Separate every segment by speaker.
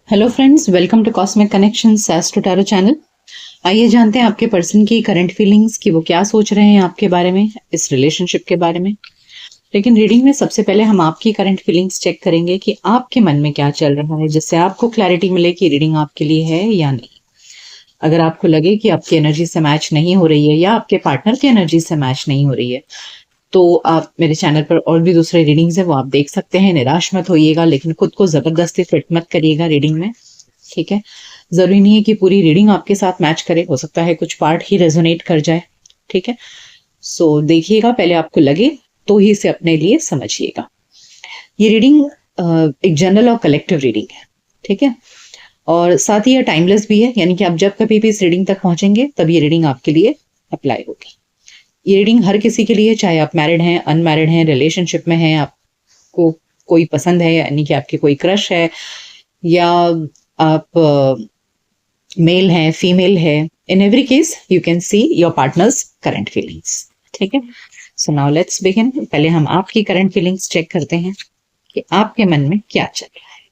Speaker 1: Hello friends, welcome to cosmic connections astro tarot channel. आइए जानते हैं आपके पर्सन की करंट फीलिंग्स कि वो क्या सोच रहे हैं आपके बारे में, इस रिलेशनशिप के बारे में। लेकिन रीडिंग में सबसे पहले हम आपकी करंट फीलिंग्स चेक करेंगे कि आपके मन में क्या चल रहा है, जिससे आपको क्लैरिटी मिले कि रीडिंग आपके लिए है या नहीं। अगर आपको लगे कि आपकी एनर्जी से मैच नहीं हो रही है या आपके पार्टनर की एनर्जी से मैच नहीं हो रही है, तो आप मेरे चैनल पर और भी दूसरे रीडिंग्स है वो आप देख सकते हैं। निराश मत होइएगा, लेकिन खुद को जबरदस्ती फिट मत करिएगा रीडिंग में, ठीक है। जरूरी नहीं है कि पूरी रीडिंग आपके साथ मैच करे, हो सकता है कुछ पार्ट ही रेजोनेट कर जाए, ठीक है। सो देखिएगा, पहले आपको लगे तो ही इसे अपने लिए समझिएगा। ये रीडिंग एक जनरल और कलेक्टिव रीडिंग है, ठीक है। और साथ ही यह टाइमलेस भी है, यानी कि आप जब कभी भी इस रीडिंग तक पहुंचेंगे तब ये रीडिंग आपके लिए अप्लाई होगी। ये रीडिंग हर किसी के लिए, चाहे आप मैरिड हैं, अनमैरिड हैं, रिलेशनशिप में हैं, आपको कोई पसंद है, यानी कि आपके कोई क्रश है, या आप मेल है, फीमेल है। In every case you can see your partners current feelings, ठीक है। So now let's begin. पहले हम आपकी करंट फीलिंग्स चेक करते हैं कि आपके मन में क्या चल रहा है।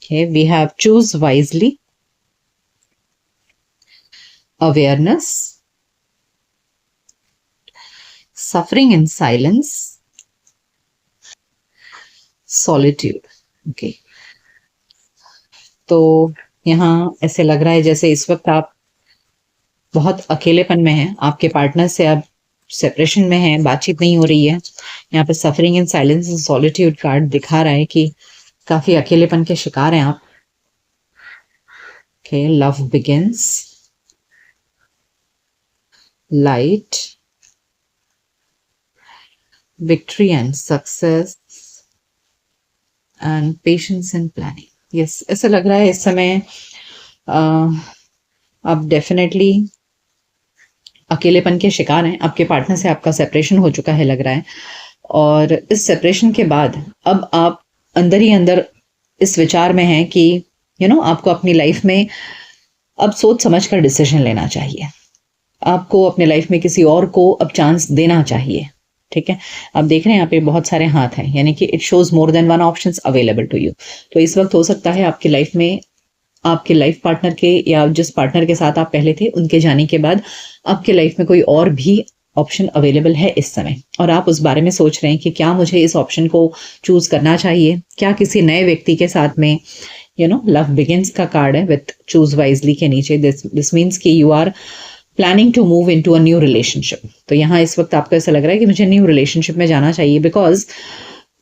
Speaker 1: Okay, we have choose wisely, awareness, suffering in silence, solitude. Okay. तो यहाँ ऐसे लग रहा है जैसे इस वक्त आप बहुत अकेलेपन में हैं, आपके पार्टनर से आप सेपरेशन में हैं, बातचीत नहीं हो रही है। यहाँ पे suffering in silence and solitude card दिखा रहा है कि काफी अकेलेपन के शिकार हैं आप। Okay, love begins, light, victory and success, and patience and planning. Yes, ऐसा लग रहा है इस समय आप डेफिनेटली अकेलेपन के शिकार हैं। आपके पार्टनर से आपका सेपरेशन हो चुका है लग रहा है, और इस सेपरेशन के बाद अब आप अंदर ही अंदर इस विचार में हैं कि आपको अपनी लाइफ में अब सोच समझ कर डिसीजन लेना चाहिए। आपको अपने लाइफ में किसी और को अब चांस देना चाहिए, ठीक है। आप देख रहे हैं यहाँ पे बहुत सारे हाथ हैं, यानी कि it shows more than one options available to you. तो इस वक्त हो सकता है आपकी लाइफ में आपके लाइफ पार्टनर के या जिस पार्टनर के साथ आप पहले थे उनके जाने के बाद आपके लाइफ में कोई और भी ऑप्शन अवेलेबल है इस समय, और आप उस बारे में सोच रहे हैं कि क्या मुझे इस ऑप्शन को चूज करना चाहिए, क्या किसी नए व्यक्ति के साथ में। लव बिगिंस का कार्ड है विथ चूज वाइजली के नीचे। दिस मीन्स कि you are planning to move into a new relationship. तो यहाँ इस वक्त आपको ऐसा लग रहा है कि मुझे न्यू रिलेशनशिप में जाना चाहिए, बिकॉज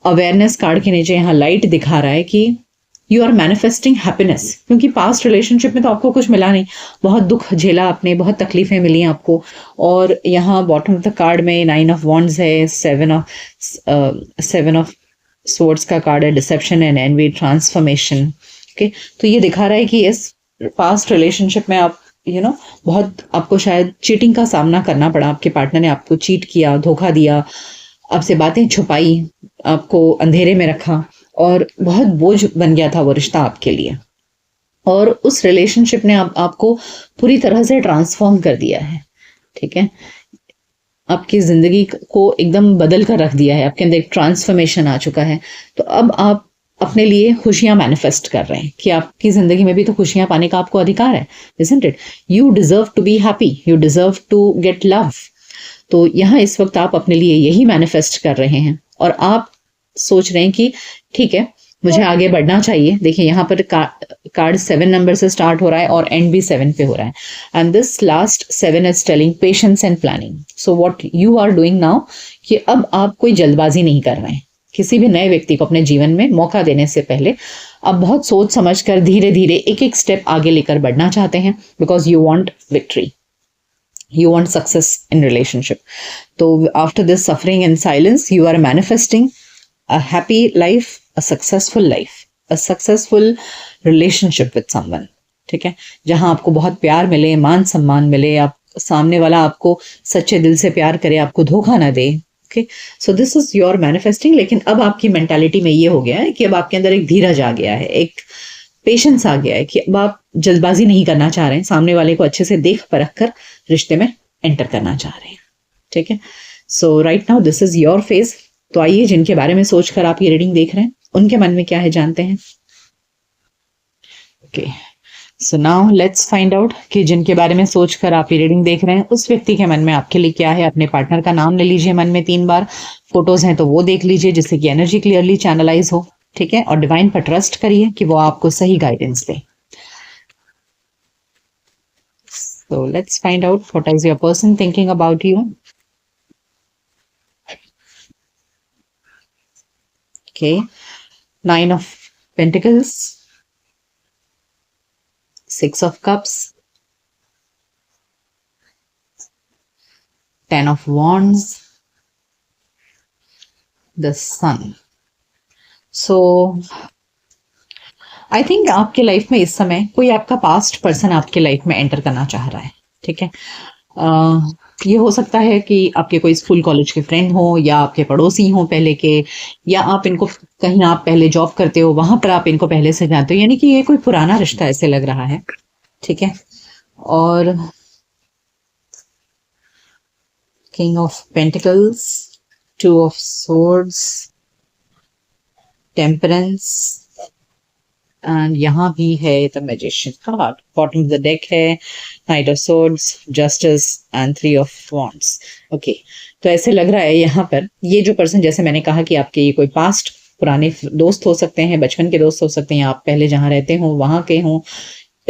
Speaker 1: अवेयरनेस कार्ड के नीचे यहाँ लाइट दिखा रहा है कि यू आर मैनिफेस्टिंग हैप्पीनेस। क्योंकि पास्ट रिलेशनशिप में तो आपको कुछ मिला नहीं, बहुत दुख झेला आपने, बहुत तकलीफें मिली आपको। और यहाँ बॉटम ऑफ द कार्ड में 9 ऑफ वॉन्ड्स है, 7 ऑफ स्वॉर्ड्स का कार्ड है, deception and envy, transformation. Okay, तो ये दिखा रहा है कि इस पास्ट रिलेशनशिप में आप बहुत आपको शायद चीटिंग का सामना करना पड़ा। आपके पार्टनर ने आपको चीट किया, धोखा दिया, आपसे बातें छुपाई, आपको अंधेरे में रखा, और बहुत बोझ बन गया था वो रिश्ता आपके लिए। और उस रिलेशनशिप ने आपको पूरी तरह से ट्रांसफॉर्म कर दिया है, ठीक है। आपकी जिंदगी को एकदम बदल कर रख दिया है, आपके अंदर एक ट्रांसफॉर्मेशन आ चुका है। तो अब आप अपने लिए खुशियां मैनिफेस्ट कर रहे हैं कि आपकी जिंदगी में भी तो खुशियां पाने का आपको अधिकार है, isn't it? You deserve to be happy, you deserve to get love। तो यहाँ इस वक्त आप अपने लिए यही मैनिफेस्ट कर रहे हैं, और आप सोच रहे हैं कि ठीक है, मुझे आगे बढ़ना चाहिए। देखिए यहाँ पर कार्ड 7 नंबर से स्टार्ट हो रहा है और एंड भी 7 पे हो रहा है, and this last 7 is telling patience and planning. So what you are doing now कि अब आप कोई जल्दबाजी नहीं कर रहे हैं। किसी भी नए व्यक्ति को अपने जीवन में मौका देने से पहले आप बहुत सोच समझ कर धीरे धीरे एक एक स्टेप आगे लेकर बढ़ना चाहते हैं, because you want victory, you want success in relationship. So after this suffering and silence, you are manifesting a happy life, a successful life, a successful relationship with someone, ठीक है, जहां आपको बहुत प्यार मिले, मान सम्मान मिले, आप सामने वाला आपको सच्चे दिल से प्यार करे, आपको धोखा ना दे। Okay, so this is your manifesting. लेकिन अब आपकी मेंटालिटी में ये हो गया है कि अब आपके अंदर एक धीरज आ गया है, एक पेशेंस आ गया है कि अब आप जल्दबाजी नहीं करना चाह रहे हैं, सामने वाले को अच्छे से देख परख कर रिश्ते में एंटर करना चाह रहे हैं, ठीक है। So right now this is your phase. तो आइए, जिनके बारे में सोचकर आप ये रीडिंग देख रहे हैं, उनके मन में क्या है जानते हैं। Okay, so now let's find out कि जिनके बारे में सोचकर आप ये रीडिंग देख रहे हैं उस व्यक्ति के मन में आपके लिए क्या है। अपने पार्टनर का नाम ले लीजिए मन में 3 बार, फोटोज हैं तो वो देख लीजिए जिससे कि एनर्जी क्लियरली चैनलाइज हो, ठीक है। और डिवाइन पर ट्रस्ट करिए कि वो आपको सही guidance they. So let's find out what is your person thinking about you. Okay, 9 of Pentacles, 6 of Cups, 10 of Wands, the Sun. So I think आपके लाइफ में इस समय कोई आपका पास्ट पर्सन आपके लाइफ में एंटर करना चाह रहा है, ठीक है। ये हो सकता है कि आपके कोई स्कूल कॉलेज के फ्रेंड हो या आपके पड़ोसी हो पहले के, या आप इनको कहीं आप पहले जॉब करते हो वहां पर आप इनको पहले से जानते हो, यानी कि ये कोई पुराना रिश्ता ऐसे लग रहा है, ठीक है। और king of pentacles, 2 of swords, temperance, and यहाँ भी है the magician card. Bottom of the deck है knight of swords, justice and 3 of wands. Okay, तो ऐसे लग रहा है यहाँ पर ये जो पर्सन, जैसे मैंने कहा कि आपके ये कोई पास्ट पुराने दोस्त हो सकते हैं, बचपन के दोस्त हो सकते हैं, आप पहले जहाँ रहते हो वहां के हों,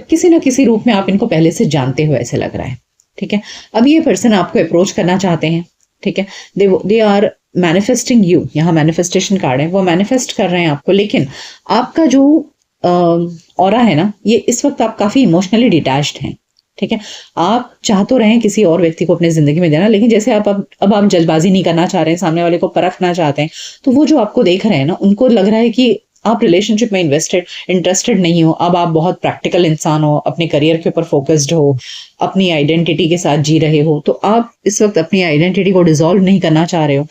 Speaker 1: किसी ना किसी रूप में आप इनको पहले से जानते हो ऐसे लग रहा है, ठीक है। अब ये पर्सन आपको अप्रोच करना चाहते हैं, ठीक है। दे आर मैनिफेस्टिंग यू, यहाँ मैनिफेस्टेशन कार्ड है, वो मैनिफेस्ट कर रहे हैं आपको, लेकिन आपका जो ऑरा है ना, ये इस वक्त आप काफी इमोशनली डिटैच्ड हैं, ठीक है। आप चाह तो रहे हैं किसी और व्यक्ति को अपनी जिंदगी में देना, लेकिन जैसे अब आप जल्दबाजी नहीं करना चाह रहे हैं, सामने वाले को परखना चाहते हैं, तो वो जो आपको देख रहे हैं ना, उनको लग रहा है कि आप रिलेशनशिप में इंटरेस्टेड नहीं हो। अब आप बहुत प्रैक्टिकल इंसान हो, अपने करियर के ऊपर फोकस्ड हो, अपनी आइडेंटिटी के साथ जी रहे हो, तो आप इस वक्त अपनी आइडेंटिटी को डिसॉल्व नहीं करना चाह रहे हो,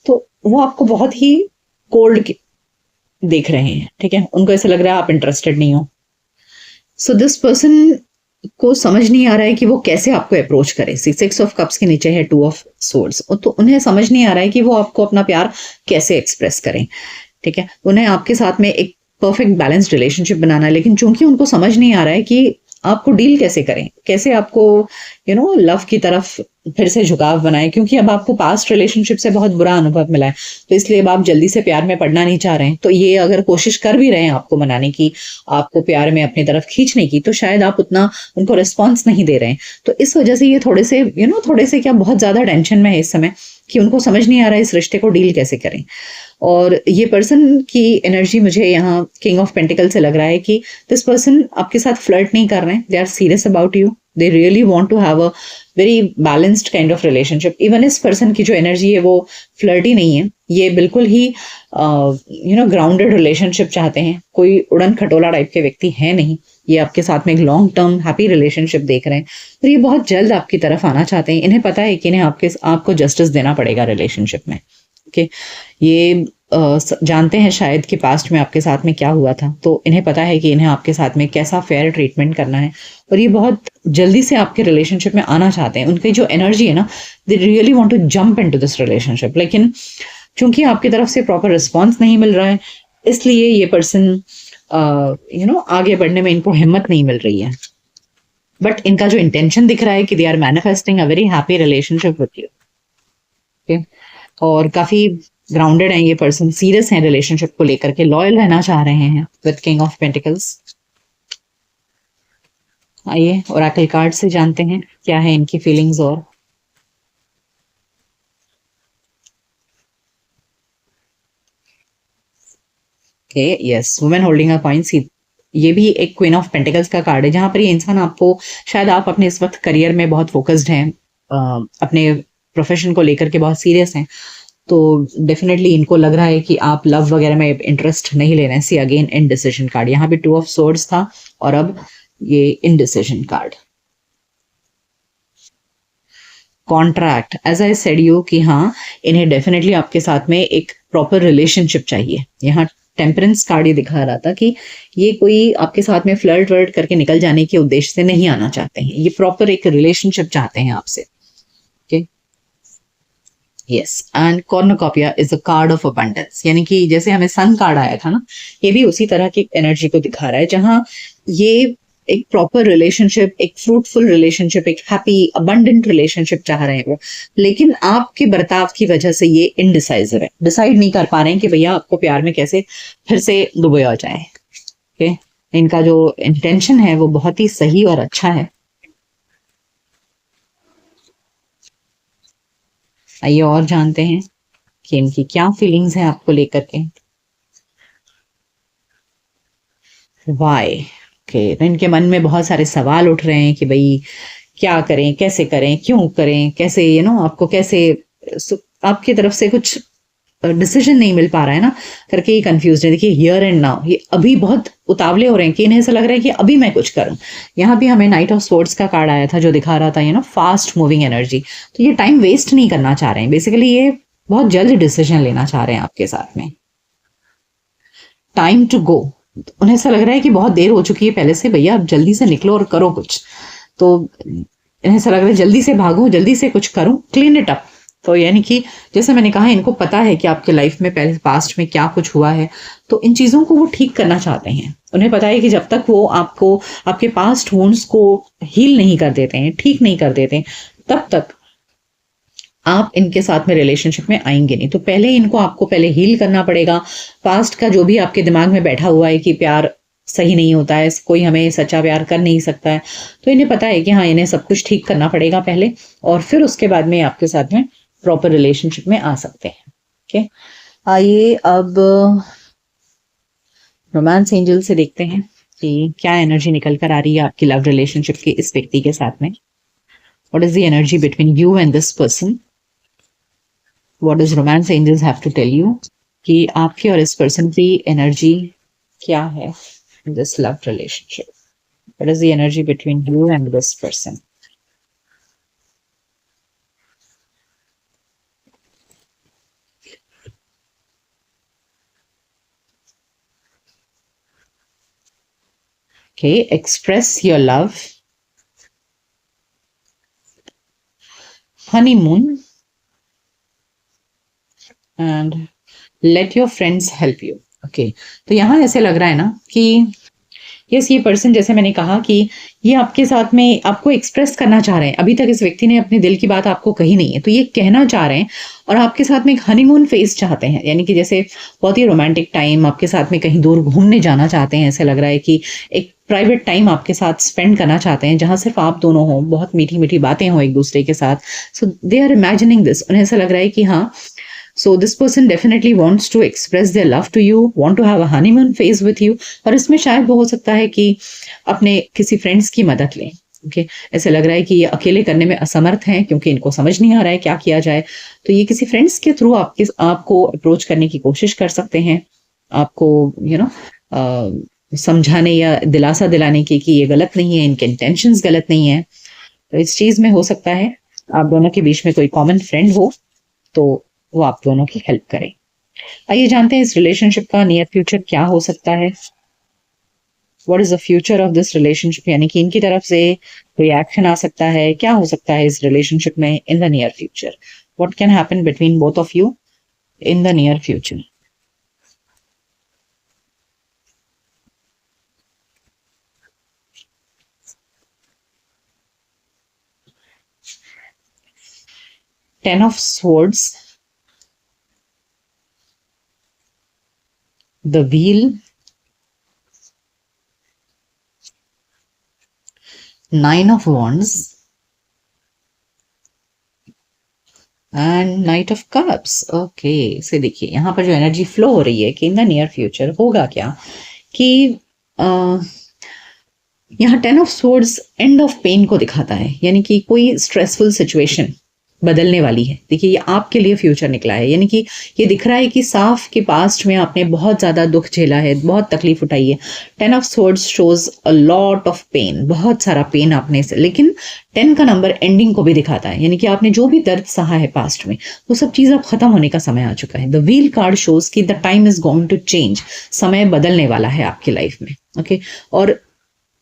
Speaker 1: तो वो आपको बहुत ही कोल्ड देख रहे हैं, ठीक है। उनको ऐसा लग रहा है आप इंटरेस्टेड नहीं हो। सो दिस पर्सन को समझ नहीं आ रहा है कि वो कैसे आपको अप्रोच करे। 6 ऑफ कप्स के नीचे है 2 ऑफ सोर्ड्स, तो उन्हें समझ नहीं आ रहा है कि वो आपको अपना प्यार कैसे एक्सप्रेस करें, ठीक है। उन्हें आपके साथ में एक परफेक्ट बैलेंस्ड रिलेशनशिप बनाना है, लेकिन चूंकि उनको समझ नहीं आ रहा है कि आपको डील कैसे करें, कैसे आपको लव की तरफ फिर से झुकाव बनाए, क्योंकि अब आपको पास्ट रिलेशनशिप से बहुत बुरा अनुभव मिला है, तो इसलिए अब आप जल्दी से प्यार में पड़ना नहीं चाह रहे हैं। तो ये अगर कोशिश कर भी रहे हैं आपको मनाने की, आपको प्यार में अपनी तरफ खींचने की, तो शायद आप उतना उनको रिस्पॉन्स नहीं दे रहे हैं। तो इस वजह से ये थोड़े से क्या बहुत ज्यादा टेंशन में है इस समय, कि उनको समझ नहीं आ रहा है इस रिश्ते को डील कैसे करें। और ये पर्सन की एनर्जी मुझे यहाँ किंग ऑफ पेंटिकल से लग रहा है कि दिस पर्सन आपके साथ फ्लर्ट नहीं कर रहे हैं, they are serious about you, they really want to have a very balanced kind of relationship. Even इस पर्सन की जो एनर्जी है वो फ्लर्टी नहीं है, ये बिल्कुल ही ग्राउंडेड रिलेशनशिप चाहते हैं, कोई उड़न खटोला टाइप के व्यक्ति है नहीं, ये आपके साथ में एक लॉन्ग टर्म हैप्पी रिलेशनशिप देख रहे हैं, और ये बहुत जल्द आपकी तरफ आना चाहते हैं। इन्हें पता है कि इन्हें आपको जस्टिस देना पड़ेगा रिलेशनशिप में, ओके। ये जानते हैं शायद कि पास्ट में आपके साथ में क्या हुआ था, तो इन्हें पता है कि इन्हें आपके साथ में कैसा फेयर ट्रीटमेंट करना है, और ये बहुत जल्दी से आपके रिलेशनशिप में आना चाहते हैं। उनकी जो एनर्जी है ना, they really want to jump into this relationship, लेकिन चूंकि आपकी तरफ से प्रॉपर रिस्पॉन्स नहीं मिल रहा है, इसलिए ये पर्सन आगे बढ़ने में इनको हिम्मत नहीं मिल रही है। बट इनका जो इंटेंशन दिख रहा है कि they are manifesting a very happy relationship with you, okay. और काफी ग्राउंडेड है ये पर्सन, सीरियस है रिलेशनशिप को लेकर के, लॉयल रहना चाह रहे हैं विद किंग ऑफ पेंटिकल्स। आइए ओरेकल कार्ड से जानते हैं क्या है इनकी फीलिंग्स। और yes, women holding a coin, ये भी एक क्वीन ऑफ पेंटिकल्स का कार्ड है, जहां पर ये इंसान आपको, शायद आप अपने इस वक्त करियर में बहुत फोकस्ड हैं, अपने प्रोफेशन को लेकर के बहुत सीरियस हैं, तो डेफिनेटली इनको लग रहा है कि आप लव वगैरह में इंटरेस्ट नहीं ले रहे हैं। सी अगेन इनडिसिजन कार्ड, यहाँ भी 2 ऑफ सोर्ड्स था और अब ये indecision card. Contract, as I said you कि हाँ, इन्हें डेफिनेटली आपके साथ में एक प्रॉपर रिलेशनशिप चाहिए। यहाँ टेम्परेंस कार्ड ये दिखा रहा था कि ये कोई आपके साथ में फ्लर्ट वर्ट करके निकल जाने के उद्देश्य से नहीं आना चाहते हैं, ये प्रॉपर एक रिलेशनशिप चाहते हैं आपसे, okay. Yes, and cornucopia is a card of abundance, यानी कि जैसे हमें सन कार्ड आया था ना, ये भी उसी तरह की एनर्जी को दिखा रहा है, जहां ये एक प्रॉपर रिलेशनशिप, एक फ्रूटफुल रिलेशनशिप, एक हैप्पी अबंडेंट रिलेशनशिप चाह रहे हैं वो, लेकिन आपके बर्ताव की वजह से ये इनडिसाइसिव है, डिसाइड नहीं कर पा रहे हैं कि भैया आपको प्यार में कैसे फिर से डुबोया जाए। ओके, इनका जो इंटेंशन है वो बहुत ही सही और अच्छा है। आइए और जानते हैं कि इनकी क्या फीलिंग्स हैं आपको लेकर के। वाई, ओके, तो इनके मन में बहुत सारे सवाल उठ रहे हैं कि भाई क्या करें, कैसे करें, क्यों करें, कैसे आपको कैसे आपकी तरफ से कुछ डिसीजन नहीं मिल पा रहा है ना, करके ये कंफ्यूज है। देखिए हियर एंड नाउ, ये अभी बहुत उतावले हो रहे हैं कि इन्हें ऐसा लग रहा है कि अभी मैं कुछ करूं। यहाँ भी हमें नाइट ऑफ स्वॉर्ड्स का कार्ड आया था जो दिखा रहा था फास्ट मूविंग एनर्जी, तो ये टाइम वेस्ट नहीं करना चाह रहे हैं, बेसिकली ये बहुत जल्द डिसीजन लेना चाह रहे हैं आपके साथ में। टाइम टू गो, उन्हें ऐसा लग रहा है कि बहुत देर हो चुकी है पहले से, भैया अब जल्दी से निकलो और करो कुछ। तो इन्हें ऐसा लग रहा है जल्दी से भागूं, जल्दी से कुछ करूं, क्लीन इट अप। तो यानी कि जैसे मैंने कहा, इनको पता है कि आपके लाइफ में पहले पास्ट में क्या कुछ हुआ है, तो इन चीजों को वो ठीक करना चाहते हैं। उन्हें पता है कि जब तक वो आपको आपके पास्ट वुंड्स को हील नहीं कर देते हैं, ठीक नहीं कर देते, तब तक आप इनके साथ में रिलेशनशिप में आएंगे नहीं। तो पहले इनको आपको पहले हील करना पड़ेगा पास्ट का, जो भी आपके दिमाग में बैठा हुआ है कि प्यार सही नहीं होता है, कोई हमें सच्चा प्यार कर नहीं सकता है, तो इन्हें पता है कि हाँ, इन्हें सब कुछ ठीक करना पड़ेगा पहले, और फिर उसके बाद में आपके साथ में प्रॉपर रिलेशनशिप में आ सकते हैं। ओके, आइए अब रोमांस एंजल से देखते हैं कि क्या एनर्जी निकल कर आ रही है आपकी लव रिलेशनशिप के इस व्यक्ति के साथ में। What is the energy between you and this person? What does romance angels have to tell you कि आपकी और इस पर्सन की एनर्जी क्या है in this love relationship? What is the energy between you and this person? Okay, express your love, honeymoon, and let your friends help you. Okay, तो यहाँ ऐसे लग रहा है ना कि यस, ये पर्सन, जैसे मैंने कहा कि ये आपके साथ में आपको एक्सप्रेस करना चाह रहे हैं। अभी तक इस व्यक्ति ने अपने दिल की बात आपको कही नहीं है, तो ये कहना चाह रहे हैं और आपके साथ में एक हनीमून फेज चाहते हैं, यानी कि जैसे बहुत ही रोमांटिक टाइम आपके साथ में कहीं दूर घूमने जाना चाहते हैं। ऐसे लग रहा है कि एक प्राइवेट टाइम आपके साथ स्पेंड करना चाहते हैं, जहां सिर्फ आप दोनों हो, बहुत मीठी मीठी बातें हो एक दूसरे के साथ। सो दे आर इमेजिनिंग दिस, उन्हें ऐसा लग रहा है कि हाँ, so this person definitely wants to express their love to you, want to have a honeymoon phase with you, और इसमें शायद वो हो सकता है कि अपने किसी फ्रेंड्स की मदद लें। ओके, ऐसे लग रहा है कि ये अकेले करने में असमर्थ हैं क्योंकि इनको समझ नहीं आ रहा है क्या किया जाए, तो ये किसी फ्रेंड्स के थ्रू आपको अप्रोच करने की कोशिश कर सकते हैं, आपको समझाने या दिलासा दिलाने की कि ये गलत नहीं है, इनके इंटेंशंस गलत नहीं है। तो इस चीज में हो सकता है आप दोनों के बीच में कोई कॉमन फ्रेंड हो, तो वो आप दोनों की हेल्प करें। आइए जानते हैं इस रिलेशनशिप का नियर फ्यूचर क्या हो सकता है। What is the future of this relationship, यानी कि इनकी तरफ से रिएक्शन आ सकता है, क्या हो सकता है इस रिलेशनशिप में in the near future? What can happen between both of you in the near future? Ten of Swords, the Wheel, Nine of Wands, and night of cups. Okay, से देखिए यहाँ पर जो एनर्जी फ्लो हो रही है कि इन द नियर फ्यूचर होगा क्या, कि यहाँ ten of swords and of pain को दिखाता है, यानी कि कोई स्ट्रेसफुल सिचुएशन बदलने वाली है। देखिए ये आपके लिए फ्यूचर निकला है, यानी कि ये दिख रहा है कि साफ के पास्ट में आपने बहुत ज्यादा दुख झेला है, बहुत तकलीफ उठाई है। Ten of swords shows a lot of pain, बहुत सारा पेन आपने से, लेकिन 10 का नंबर एंडिंग को भी दिखाता है, यानी कि आपने जो भी दर्द सहा है पास्ट में, वो सब चीज अब खत्म होने का समय आ चुका है। द व्हील कार्ड शोज कि the time is going to change, समय बदलने वाला है आपकी लाइफ में। ओके, और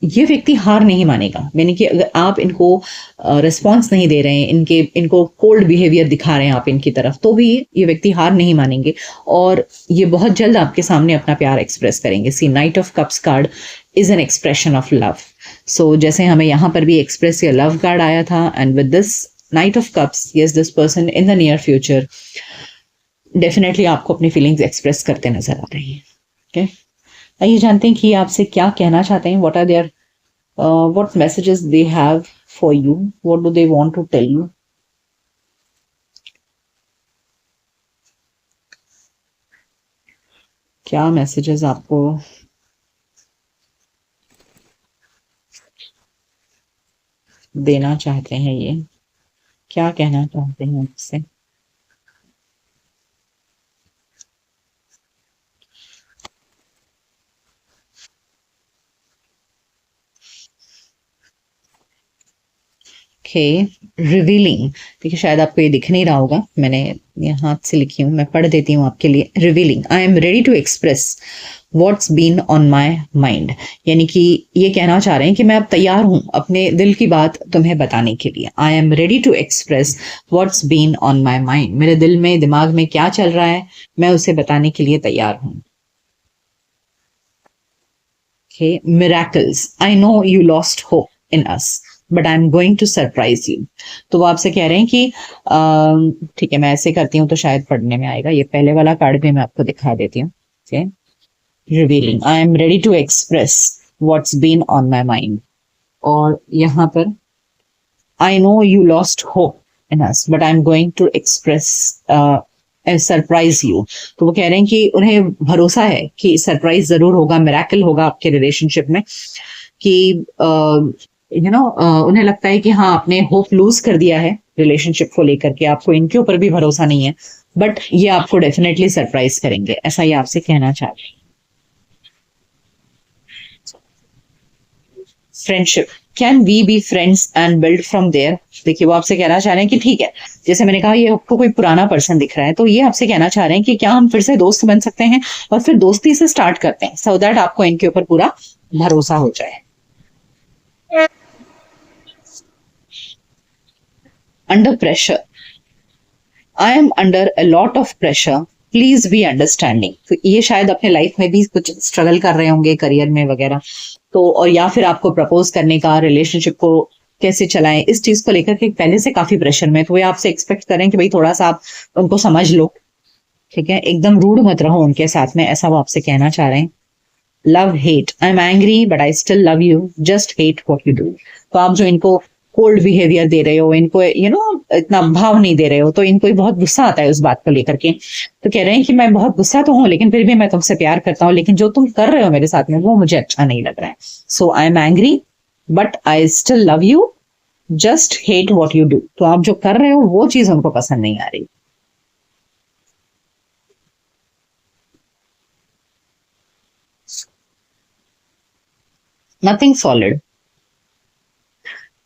Speaker 1: ये व्यक्ति हार नहीं मानेगा, यानी कि अगर आप इनको रिस्पॉन्स नहीं दे रहे हैं, इनको कोल्ड बिहेवियर दिखा रहे हैं आप इनकी तरफ, तो भी ये व्यक्ति हार नहीं मानेंगे और ये बहुत जल्द आपके सामने अपना प्यार एक्सप्रेस करेंगे। See knight of cups card is an expression of love. So जैसे हमें यहाँ पर भी एक्सप्रेस योर लव कार्ड आया था, and with this night of cups, yes this person in the near future definitely आपको अपनी फीलिंग्स एक्सप्रेस करते नजर आ रही हैं। ओके, आइए जानते हैं कि ये आपसे क्या कहना चाहते हैं। What are there what messages they have for you, what do they want to tell you? क्या मैसेजेस आपको देना चाहते हैं, ये क्या कहना चाहते हैं आपसे? रिवीलिंग, देखिए शायद आपको ये दिख नहीं रहा होगा, मैंने ये हाथ से लिखी हूँ, मैं पढ़ देती हूँ आपके लिए। Revealing, I am ready to express what's been on my mind, यानी कि ये कहना चाह रहे हैं कि मैं अब तैयार हूं अपने दिल की बात तुम्हें बताने के लिए। I am ready to express what's been on my mind, मेरे दिल में दिमाग में क्या चल रहा है मैं उसे बताने के लिए तैयार हूं। Miracles, I know you lost hope in us but I am going to surprise you. तो वो आपसे कह रहे हैं कि ठीक है, मैं ऐसे करती हूँ तो शायद पढ़ने में आएगा। ये पहले वाला कार्ड भी मैं आपको दिखा देती हूँ। Okay, revealing, I am ready to express what's been on my mind, और यहाँ पर I know you lost hope in us but I am going to express surprise you. तो वो कह रहे हैं कि उन्हें भरोसा है कि सरप्राइज जरूर होगा, मिरेकल होगा आपके रिलेशनशिप में, कि उन्हें लगता है कि हाँ आपने होप लूज कर दिया है रिलेशनशिप को लेकर के, आपको इनके ऊपर भी भरोसा नहीं है, बट ये आपको डेफिनेटली सरप्राइज करेंगे, ऐसा ये आपसे कहना चाह रहे हैं। Friendship, can we be friends and build from there. देखिए वो आपसे कहना चाह रहे हैं कि ठीक है, जैसे मैंने कहा ये आपको कोई पुराना पर्सन दिख रहा है, तो ये आपसे कहना चाह रहे हैं कि क्या हम फिर से दोस्त बन सकते हैं और फिर दोस्ती से स्टार्ट करते हैं, सो दैट आपको इनके ऊपर पूरा भरोसा हो जाए। Under pressure, I am under a lot of pressure, please be understanding. तो ये शायद अपने लाइफ में भी कुछ स्ट्रगल कर रहे होंगे करियर में वगैरह, तो और या फिर आपको प्रपोज करने का, रिलेशनशिप को कैसे चलाएं, इस चीज को लेकर के पहले से काफी प्रेशर में, तो वे आपसे एक्सपेक्ट करें कि भाई थोड़ा सा आप उनको समझ लो, ठीक है, एकदम रूड मत रहो उनके साथ में, ऐसा वो आपसे कहना चाह रहे हैं। Love hate, I am angry but I still love you, just hate what you do. तो आप जो इनको कोल्ड बिहेवियर दे रहे हो, इनको इतना भाव नहीं दे रहे हो, तो इनको बहुत गुस्सा आता है उस बात को लेकर के, तो कह रहे हैं कि मैं बहुत गुस्सा तो हूं लेकिन फिर भी मैं तुमसे प्यार करता हूं, लेकिन जो तुम कर रहे हो मेरे साथ में वो मुझे अच्छा नहीं लग रहा है। So I am angry but I still love you, just hate what you do. तो आप जो कर रहे हो वो चीज उनको पसंद नहीं आ रही। Nothing solid,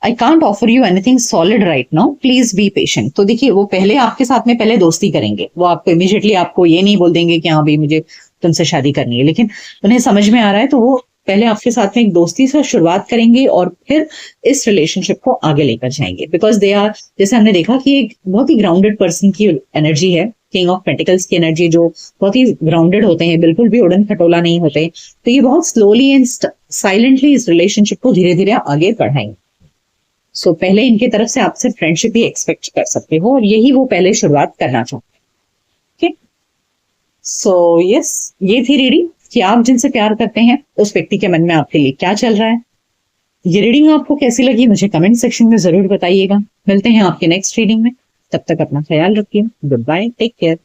Speaker 1: I can't offer you anything solid right now, please be patient. तो देखिए वो पहले आपके साथ में पहले दोस्ती करेंगे, वो आपको इमीडिएटली आपको ये नहीं बोल देंगे कि हाँ भाई मुझे तुमसे शादी करनी है, लेकिन उन्हें समझ में आ रहा है तो वो पहले आपके साथ में एक दोस्ती से शुरुआत करेंगे और फिर इस रिलेशनशिप को आगे लेकर जाएंगे, बिकॉज दे आर, जैसे हमने देखा कि एक बहुत ही ग्राउंडेड पर्सन की एनर्जी है, किंग ऑफ पेंटिकल्स की एनर्जी, जो बहुत ही ग्राउंडेड होते हैं, बिल्कुल भी उड़न खटोला नहीं होते, तो ये बहुत स्लोली एंड साइलेंटली इस रिलेशनशिप को धीरे धीरे आगे बढ़ाएंगे। सो पहले इनकी तरफ से आपसे फ्रेंडशिप ही एक्सपेक्ट कर सकते हो और यही वो पहले शुरुआत करना चाहते हैं। सो यस, ये थी रीडिंग कि आप जिनसे प्यार करते हैं उस व्यक्ति के मन में आपके लिए क्या चल रहा है। ये रीडिंग आपको कैसी लगी मुझे कमेंट सेक्शन में जरूर बताइएगा। मिलते हैं आपके नेक्स्ट रीडिंग में, तब तक अपना ख्याल रखिए। Good bye, take care.